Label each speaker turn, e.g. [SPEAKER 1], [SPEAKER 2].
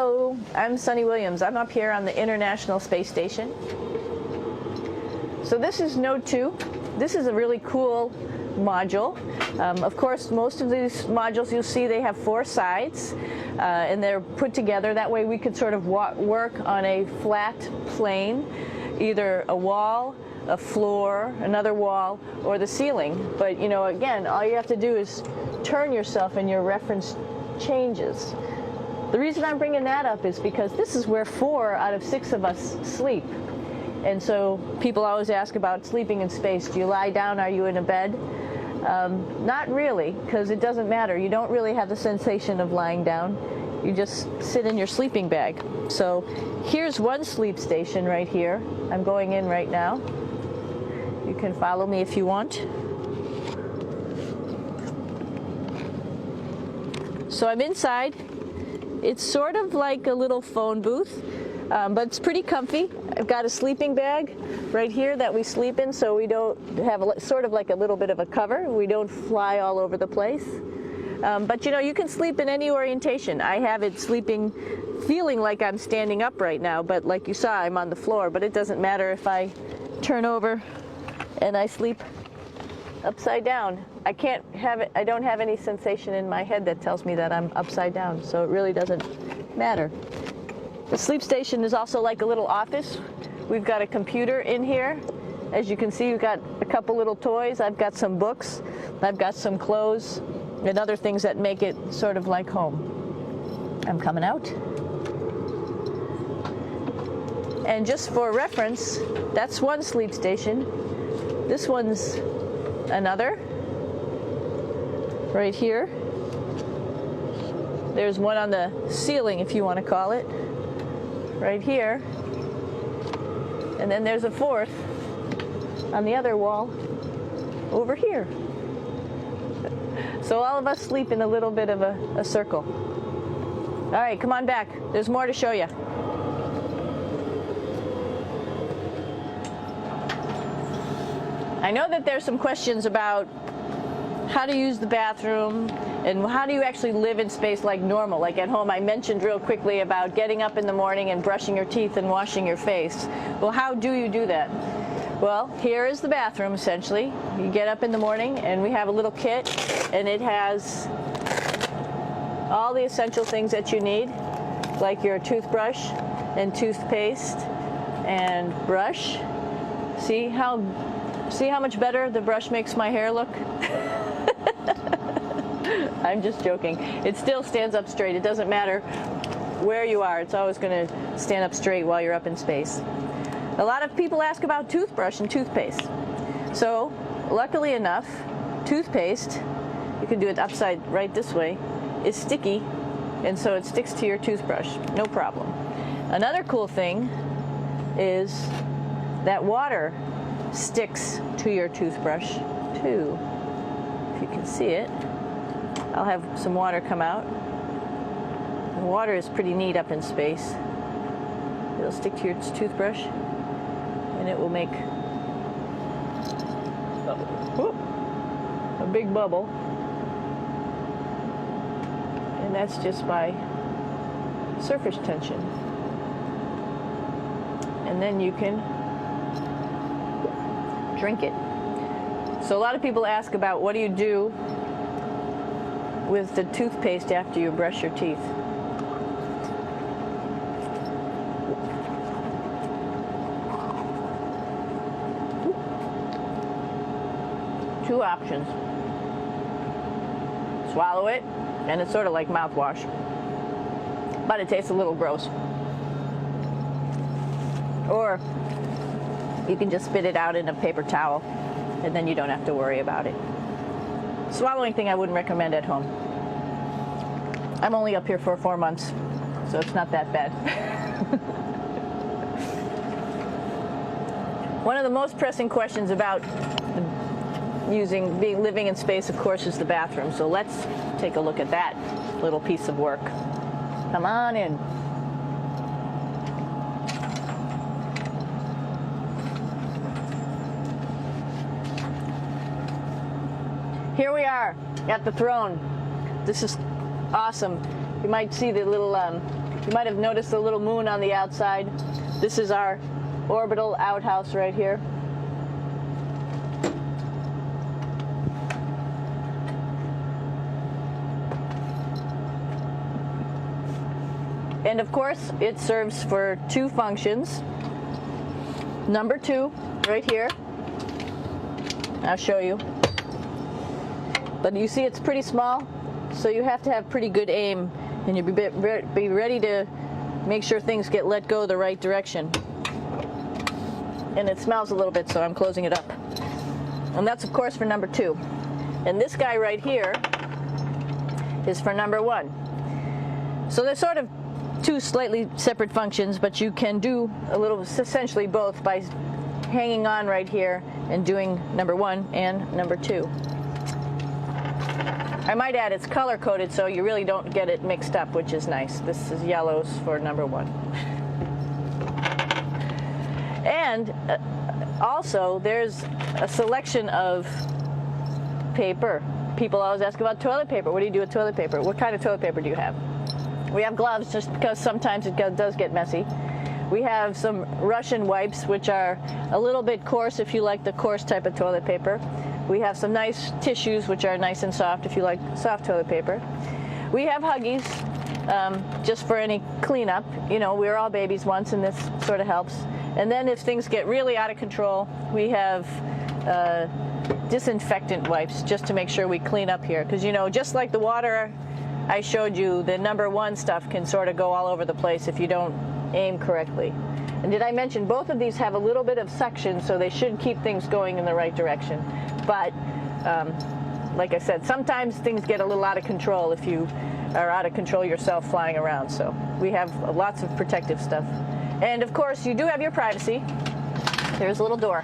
[SPEAKER 1] Hello, I'm Sunny Williams. I'm up here on the International Space Station. So this is Node 2. This is a really cool module. Of course, most of these modules you'll see they have 4 sides and they're put together. That way we could sort of work on a flat plane, either a wall, a floor, another wall, or the ceiling. But you know, again, all you have to do is turn yourself and your reference changes. The reason I'm bringing that up is because this is where 4 out of 6 of us sleep. And so people always ask about sleeping in space. Do you lie down? Are you in a bed? Not really, because it doesn't matter. You don't really have the sensation of lying down. You just sit in your sleeping bag. So here's one sleep station right here. I'm going in right now. You can follow me if you want. So I'm inside. It's sort of like a little phone booth, but it's pretty comfy. I've got a sleeping bag right here that we sleep in, so we don't have sort of like a little bit of a cover. We don't fly all over the place. But you know, you can sleep in any orientation. I have it feeling like I'm standing up right now, but like you saw, I'm on the floor. But it doesn't matter if I turn over and I sleep upside down. I don't have any sensation in my head that tells me that I'm upside down, so it really doesn't matter. The sleep station is also like a little office. We've got a computer in here. As you can see, we've got a couple little toys. I've got some books. I've got some clothes and other things that make it sort of like home. I'm coming out. And just for reference, that's one sleep station. This one's another. Right here. There's one on the ceiling, if you want to call it. Right here. And then there's a 4th on the other wall over here. So all of us sleep in a little bit of a circle. All right, come on back. There's more to show you. I know that there's some questions about how to use the bathroom and how do you actually live in space like normal, like at home. I mentioned real quickly about getting up in the morning and brushing your teeth and washing your face. Well, how do you do that? Well, here is the bathroom essentially. You get up in the morning and we have a little kit and it has all the essential things that you need, like your toothbrush and toothpaste and brush. See how much better the brush makes my hair look? I'm just joking. It still stands up straight. It doesn't matter where you are. It's always going to stand up straight while you're up in space. A lot of people ask about toothbrush and toothpaste. So, luckily enough, toothpaste, you can do it upside right this way, is sticky, and so it sticks to your toothbrush. No problem. Another cool thing is that water sticks to your toothbrush too. If you can see it, I'll have some water come out. The water is pretty neat up in space. It'll stick to your toothbrush and it will make a big bubble, and that's just by surface tension. And then you can drink it. So a lot of people ask about what do you do with the toothpaste after you brush your teeth. Two options. Swallow it, and it's sort of like mouthwash, but it tastes a little gross. Or you can just spit it out in a paper towel, and then you don't have to worry about it. Swallowing thing I wouldn't recommend at home. I'm only up here for 4 months, so it's not that bad. One of the most pressing questions about living in space, of course, is the bathroom. So let's take a look at that little piece of work. Come on in. Here we are at the throne. This is awesome. You might see the little You might have noticed a little moon on the outside. This is our orbital outhouse right here. And of course, it serves for two functions. Number 2, right here. I'll show you. But you see it's pretty small, so you have to have pretty good aim, and you'll be ready to make sure things get let go the right direction. And it smells a little bit, so I'm closing it up. And that's, of course, for number 2. And this guy right here is for number 1. So they're sort of two slightly separate functions, but you can do a little, essentially both, by hanging on right here and doing number 1 and number 2. I might add it's color coded, so you really don't get it mixed up, which is nice. This is yellows for number 1. And also there's a selection of paper. People always ask about toilet paper. What do you do with toilet paper? What kind of toilet paper do you have? We have gloves, just because sometimes it does get messy. We have some Russian wipes, which are a little bit coarse if you like the coarse type of toilet paper. We have some nice tissues, which are nice and soft if you like soft toilet paper. We have Huggies, just for any cleanup. You know, we were all babies once, and this sort of helps. And then if things get really out of control, we have disinfectant wipes, just to make sure we clean up here. Because, you know, just like the water I showed you, the number 1 stuff can sort of go all over the place if you don't aim correctly. And did I mention both of these have a little bit of suction, so they should keep things going in the right direction. But like I said, sometimes things get a little out of control if you are out of control yourself flying around. So we have lots of protective stuff. And of course, you do have your privacy. There's a little door.